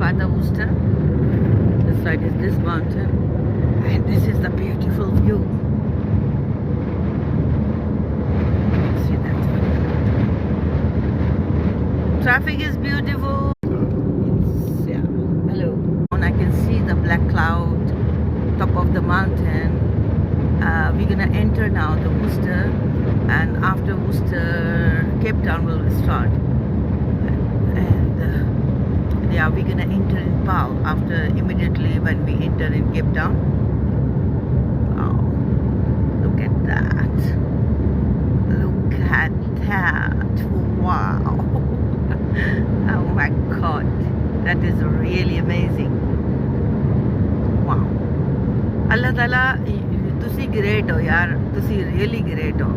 Father Worcester. This side is this mountain, and this is the beautiful view. See that? Traffic is beautiful. Yeah. Hello. And I can see the black cloud, top of the mountain. We're gonna enter now the Worcester, and after Worcester, Cape Town will start. And yeah, we're gonna enter in Paarl after immediately when we enter in Cape Town. Wow, look at that! Look at that! Wow! Oh my God, that is really amazing! Wow! Allah Taala, तुसी great हो यार, तुसी really great हो.